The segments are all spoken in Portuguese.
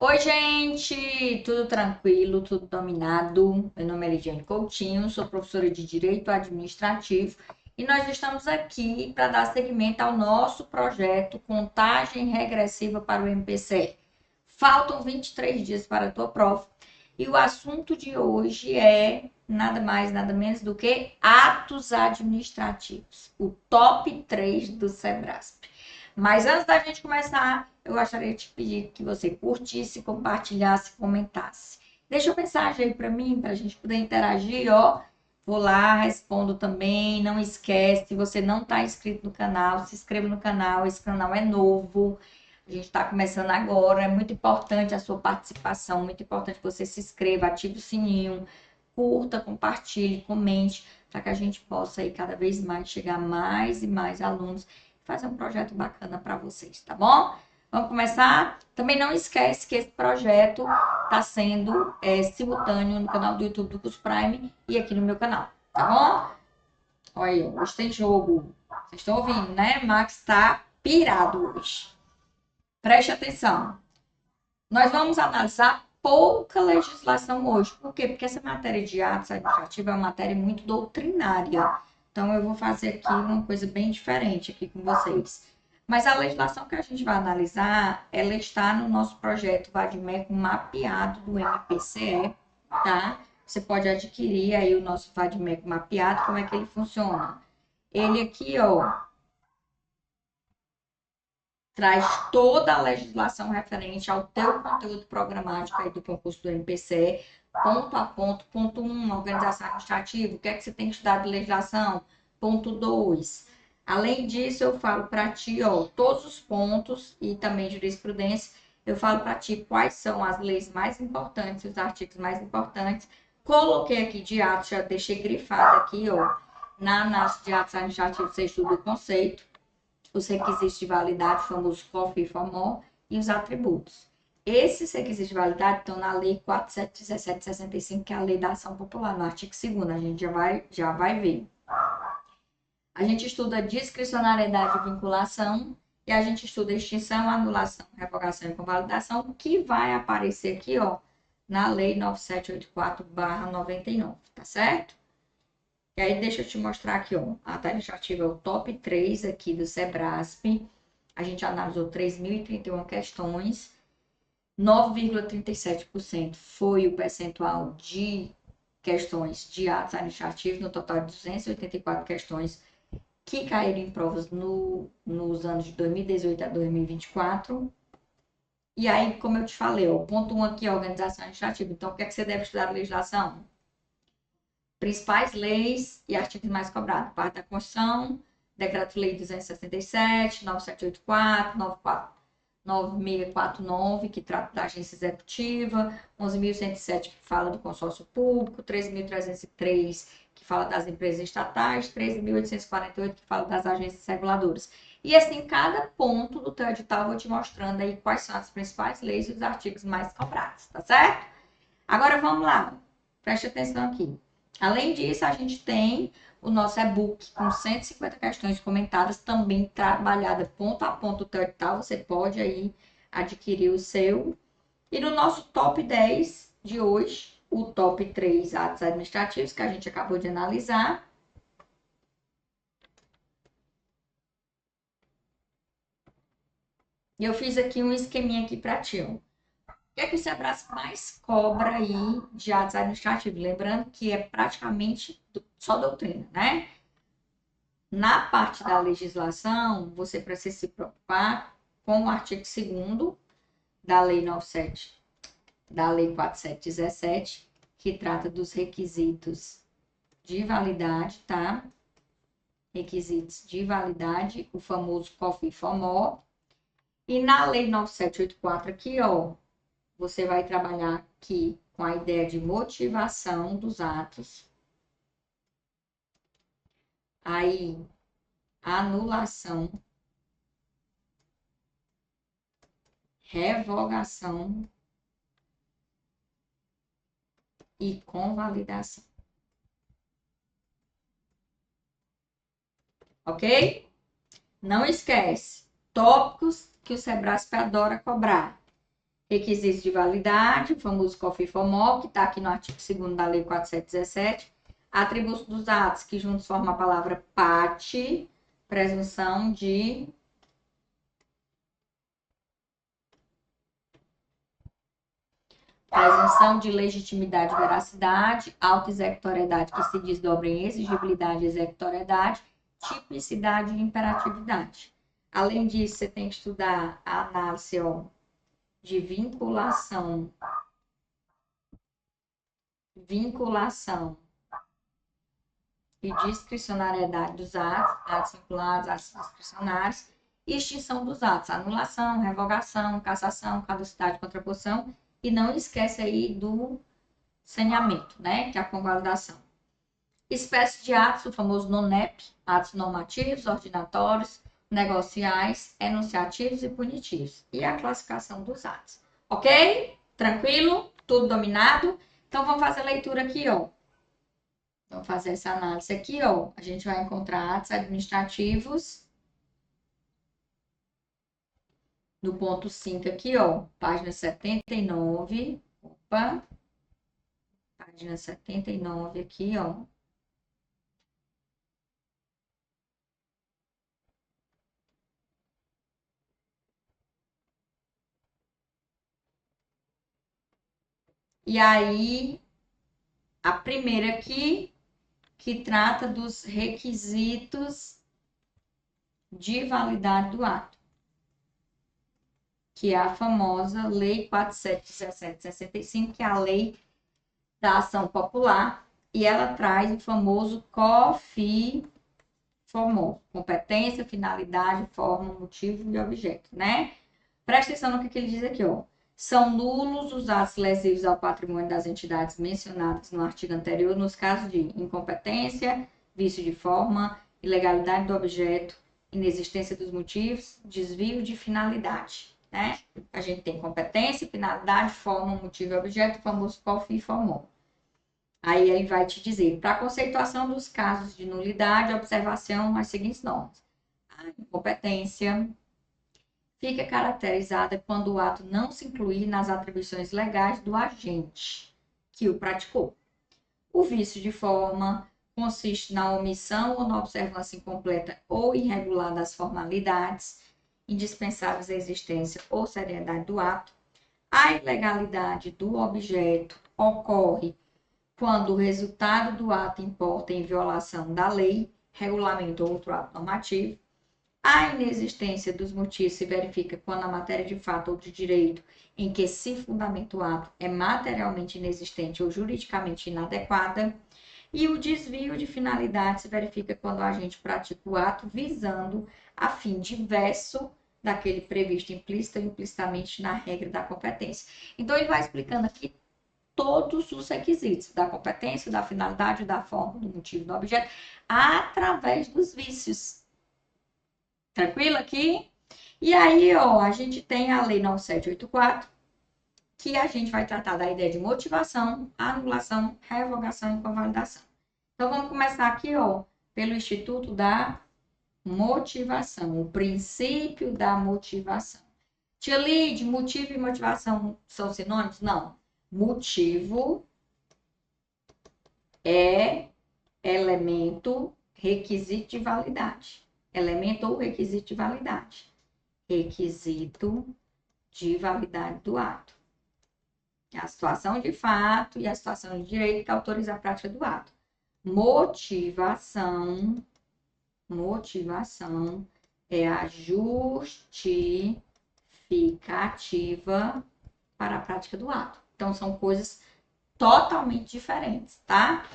Oi, gente! Tudo tranquilo, tudo dominado. Meu nome é Lidiane Coutinho, sou professora de Direito Administrativo e nós estamos aqui para dar seguimento ao nosso projeto Contagem Regressiva para o MPCE. Faltam 23 dias para a tua prova e o assunto de hoje é nada mais, nada menos do que atos administrativos, o top 3 do Sebrasp. Mas antes da gente começar, eu gostaria de te pedir que você curtisse, compartilhasse, comentasse. Deixa uma mensagem aí para mim, para a gente poder interagir, ó. Vou lá, respondo também. Não esquece, se você não está inscrito no canal, se inscreva no canal. Esse canal é novo. A gente está começando agora. É muito importante a sua participação, muito importante que você se inscreva, ative o sininho, curta, compartilhe, comente, para que a gente possa aí cada vez mais chegar a mais e mais alunos, fazer um projeto bacana para vocês, tá bom? Vamos começar? Também não esquece que esse projeto está sendo simultâneo no canal do YouTube do Curso Prime e aqui no meu canal, tá bom? Olha aí, hoje tem jogo. Vocês estão ouvindo, né? Max está pirado hoje. Preste atenção. Nós vamos analisar pouca legislação hoje. Por quê? Porque essa matéria de atos administrativos é uma matéria muito doutrinária. Então, eu vou fazer aqui uma coisa bem diferente aqui com vocês. Mas a legislação que a gente vai analisar, ela está no nosso projeto Vadmec mapeado do MPCE, tá? Você pode adquirir aí o nosso Vadmec mapeado, como é que ele funciona? Ele aqui, ó, traz toda a legislação referente ao teu conteúdo programático aí do concurso do MPCE, ponto a ponto. Ponto 1, organização administrativa, o que é que você tem que estudar de legislação? Ponto 2. Além disso, eu falo para ti, ó, todos os pontos e também jurisprudência, eu falo para ti quais são as leis mais importantes, os artigos mais importantes. Coloquei aqui de atos, já deixei grifado aqui, ó, na análise de atos administrativos, você estuda o conceito, os requisitos de validade, o famoso COF e FOMO, e os atributos. Esses requisitos de validade estão na Lei 4.717/65, que é a Lei da Ação Popular, no artigo 2º, a gente já vai ver. A gente estuda discricionariedade e vinculação, e a gente estuda extinção, anulação, revogação e convalidação, que vai aparecer aqui, ó, na Lei 9784/99, tá certo? E aí, deixa eu te mostrar aqui, ó. A administrativa é o top 3 aqui do Sebrasp. A gente analisou 3.031 questões. 9,37% foi o percentual de questões de atos administrativos, no total de 284 questões que caíram em provas nos anos de 2018 a 2024. E aí, como eu te falei, ó, ponto 1 aqui, organização administrativa. Então, o que é que você deve estudar a legislação? Principais leis e artigos mais cobrados. Parte da Constituição, Decreto-Lei 267, 9784, 9649, que trata da agência executiva, 11.107, que fala do consórcio público, 13.303, que fala das empresas estatais, 13.848, que fala das agências reguladoras. E assim, cada ponto do teu edital eu vou te mostrando aí quais são as principais leis e os artigos mais cobrados, tá certo? Agora vamos lá, preste atenção aqui. Além disso, a gente tem o nosso e-book com 150 questões comentadas, também trabalhada ponto a ponto do edital. Você pode aí adquirir o seu. E no nosso top 10 de hoje, o top 3 atos administrativos que a gente acabou de analisar. E eu fiz aqui um esqueminha aqui para ti, ó. O que é que o Sebrasp mais cobra aí de atos administrativos? Lembrando que é praticamente só doutrina, né? Na parte da legislação, você precisa se preocupar com o artigo 2º da Lei 97, da Lei 4717, que trata dos requisitos de validade, tá? Requisitos de validade, o famoso COF e FOMO. E na Lei 9784 aqui, ó, você vai trabalhar aqui com a ideia de motivação dos atos. Aí, anulação, revogação e convalidação. Ok? Não esquece, tópicos que o Sebrasp adora cobrar. Requisitos de validade, o famoso COFINFOMOL, que está aqui no artigo 2º da Lei 4.717. Atributos dos atos, que juntos formam a palavra PAT, presunção de legitimidade e veracidade, auto-executoriedade, que se desdobra em exigibilidade e executoriedade, tipicidade e imperatividade. Além disso, você tem que estudar a análise de vinculação e discricionariedade dos atos vinculados, atos discricionários, e extinção dos atos, anulação, revogação, cassação, caducidade, contraposição, e não esquece aí do saneamento, né, que é a convalidação. Espécie de atos, o famoso NONEP, atos normativos, ordinatórios, negociais, enunciativos e punitivos. E a classificação dos atos. Ok? Tranquilo? Tudo dominado? Então, vamos fazer a leitura aqui, ó. Vamos fazer essa análise aqui, ó. A gente vai encontrar atos administrativos no ponto 5 aqui, ó. Página 79. Opa. Página 79 aqui, ó. E aí, a primeira aqui, que trata dos requisitos de validade do ato, que é a famosa Lei 4.717/65, que é a Lei da Ação Popular, e ela traz o famoso COFINFOMOL, competência, finalidade, forma, motivo e objeto, né? Presta atenção no que ele diz aqui, ó. São nulos os atos lesivos ao patrimônio das entidades mencionadas no artigo anterior, nos casos de incompetência, vício de forma, ilegalidade do objeto, inexistência dos motivos, desvio de finalidade, né? A gente tem competência, finalidade, forma, motivo e objeto, o famoso COFINFOMOL. Aí ele vai te dizer, para a conceituação dos casos de nulidade, observação as seguintes normas. A incompetência fica caracterizada quando o ato não se incluir nas atribuições legais do agente que o praticou. O vício de forma consiste na omissão ou na observância incompleta ou irregular das formalidades indispensáveis à existência ou seriedade do ato. A ilegalidade do objeto ocorre quando o resultado do ato importa em violação da lei, regulamento ou outro ato normativo. A inexistência dos motivos se verifica quando a matéria de fato ou de direito em que se fundamenta o ato é materialmente inexistente ou juridicamente inadequada. E o desvio de finalidade se verifica quando o agente pratica o ato visando a fim diverso daquele previsto implícita ou implicitamente na regra da competência. Então, ele vai explicando aqui todos os requisitos da competência, da finalidade, da forma, do motivo, do objeto, através dos vícios. Tranquilo aqui? E aí, ó, a gente tem a Lei 9784, que a gente vai tratar da ideia de motivação, anulação, revogação e convalidação. Então, vamos começar aqui, ó, pelo Instituto da Motivação, o princípio da motivação. Tia Lide, motivo e motivação são sinônimos? Não. Motivo é elemento, requisito de validade. Elemento ou requisito de validade. Requisito de validade do ato. A situação de fato e a situação de direito que autoriza a prática do ato. Motivação é a justificativa para a prática do ato. Então, são coisas totalmente diferentes, tá?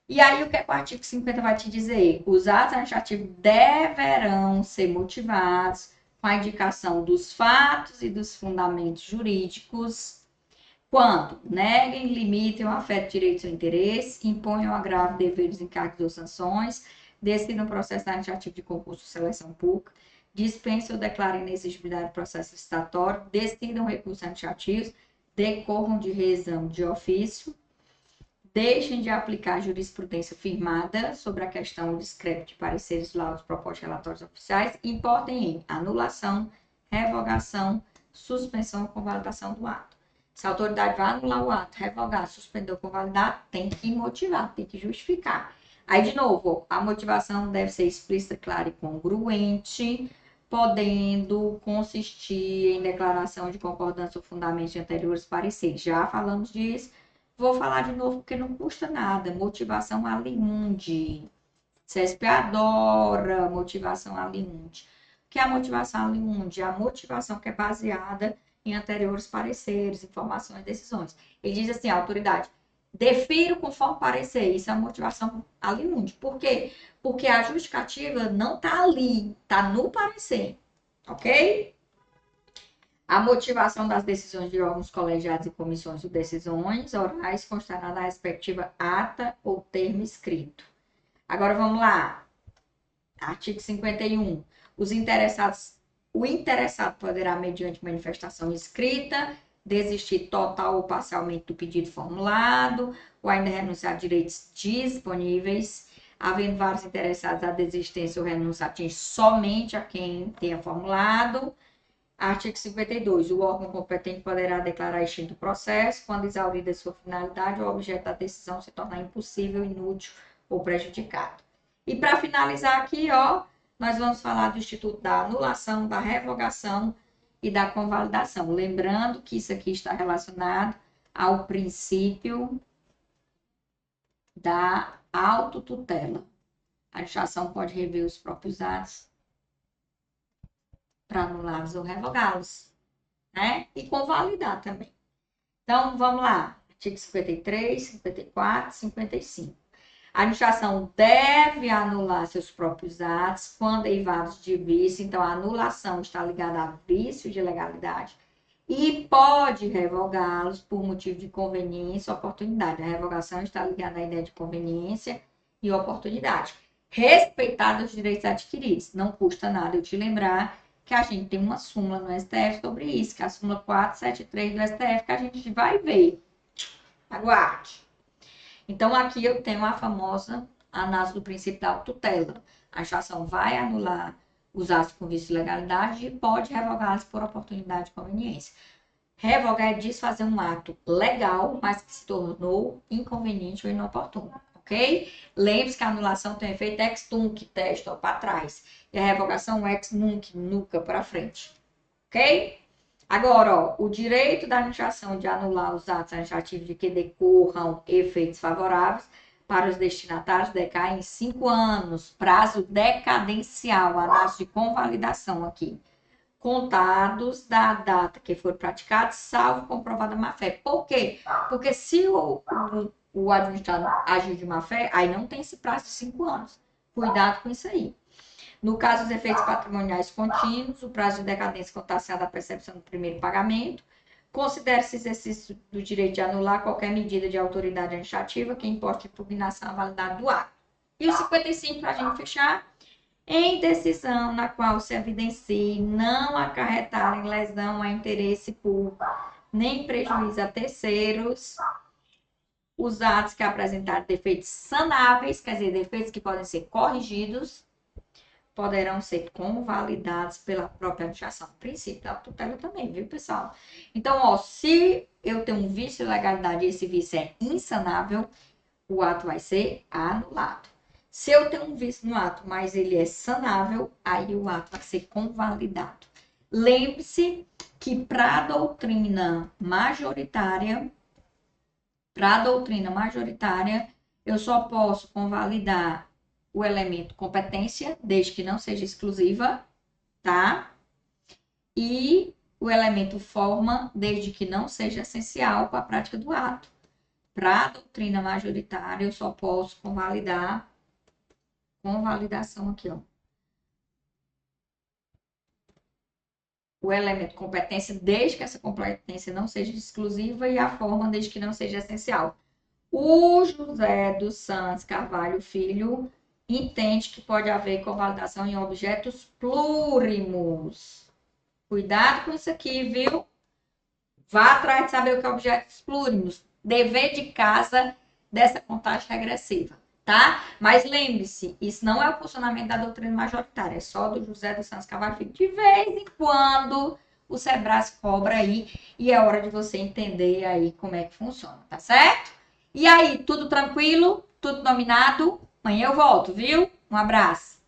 E aí, o que o artigo 50 vai te dizer? Os atos administrativos deverão ser motivados com a indicação dos fatos e dos fundamentos jurídicos quando neguem, limitem ou afetem direitos ou interesses, imponham agravo, deveres, encargos ou sanções, decidam o processo administrativo de concurso ou seleção pública, dispensem ou declarem inexigibilidade do processo licitatório, decidam recursos administrativos, decorram de reexame de ofício, deixem de aplicar a jurisprudência firmada sobre a questão discrepa de pareceres, laudos, propostas, relatórios oficiais, importem em anulação, revogação, suspensão ou convalidação do ato. Se a autoridade vai anular o ato, revogar, suspender ou convalidar, tem que motivar, tem que justificar. Aí, de novo, a motivação deve ser explícita, clara e congruente, podendo consistir em declaração de concordância ou fundamentos de anteriores pareceres. Já falamos disso. Vou falar de novo porque não custa nada. Motivação aliunde. CESP adora motivação aliunde. O que é a motivação aliunde? A motivação que é baseada em anteriores pareceres, informações e decisões. Ele diz assim, a autoridade, defiro conforme parecer. Isso é a motivação aliunde. Por quê? Porque a justificativa não está ali, está no parecer. Ok? A motivação das decisões de órgãos colegiados e comissões de decisões orais constará na respectiva ata ou termo escrito. Agora vamos lá. Artigo 51. O interessado poderá, mediante manifestação escrita, desistir total ou parcialmente do pedido formulado, ou ainda renunciar a direitos disponíveis. Havendo vários interessados, a desistência ou renúncia atinge somente a quem tenha formulado. Artigo 52. O órgão competente poderá declarar extinto o processo quando exaurida sua finalidade ou o objeto da decisão se tornar impossível, inútil ou prejudicado. E para finalizar aqui, ó, nós vamos falar do Instituto da Anulação, da Revogação e da Convalidação. Lembrando que isso aqui está relacionado ao princípio da autotutela. A administração pode rever os próprios atos para anulá-los ou revogá-los, né? E convalidar também. Então, vamos lá. Artigo 53, 54, 55. A administração deve anular seus próprios atos quando derivados de vício. Então, a anulação está ligada a vício de legalidade e pode revogá-los por motivo de conveniência ou oportunidade. A revogação está ligada à ideia de conveniência e oportunidade. Respeitados os direitos adquiridos. Não custa nada eu te lembrar que a gente tem uma súmula no STF sobre isso, que é a súmula 473 do STF, que a gente vai ver. Aguarde. Então, aqui eu tenho a famosa análise do princípio da autotutela. A administração vai anular os atos com vício de legalidade e pode revogá-los por oportunidade de conveniência. Revogar é desfazer um ato legal, mas que se tornou inconveniente ou inoportuno, ok? Lembre-se que a anulação tem efeito ex tunc, testa para trás, e a revogação ex nunc, nuca para frente, ok? Agora, ó, o direito da administração de anular os atos administrativos de que decorram efeitos favoráveis para os destinatários decai em 5 anos, prazo decadencial, análise de convalidação aqui, contados da data que for praticado, salvo comprovada má-fé. Por quê? Porque se o administrador agiu de má-fé, aí não tem esse prazo de 5 anos. Cuidado com isso aí. No caso dos efeitos patrimoniais contínuos, o prazo de decadência contar-se da percepção do primeiro pagamento. Considere-se exercício do direito de anular qualquer medida de autoridade administrativa que importe impugnação à validade do ato. E o 55, para a gente fechar, em decisão na qual se evidencie não acarretarem lesão a interesse público, nem prejuízo a terceiros, os atos que apresentarem defeitos sanáveis, quer dizer, defeitos que podem ser corrigidos, poderão ser convalidados pela própria administração. Princípio da tutela também, viu, pessoal? Então, ó, se eu tenho um vício de legalidade e esse vício é insanável, o ato vai ser anulado. Se eu tenho um vício no ato, mas ele é sanável, aí o ato vai ser convalidado. Lembre-se que para a doutrina majoritária, eu só posso convalidar o elemento competência, desde que não seja exclusiva, tá? E o elemento forma, desde que não seja essencial para a prática do ato. Para a doutrina majoritária, eu só posso convalidar convalidação aqui, ó. O elemento competência, desde que essa competência não seja exclusiva, e a forma, desde que não seja essencial. O José dos Santos Carvalho Filho entende que pode haver convalidação em objetos plúrimos. Cuidado com isso aqui, viu? Vá atrás de saber o que é objetos plúrimos. Dever de casa dessa contagem regressiva, tá? Mas lembre-se, isso não é o funcionamento da doutrina majoritária, é só do José dos Santos Carvalho Filho. De vez em quando, o Sebrae cobra aí e é hora de você entender aí como é que funciona, tá certo? E aí, tudo tranquilo? Tudo dominado? Amanhã eu volto, viu? Um abraço.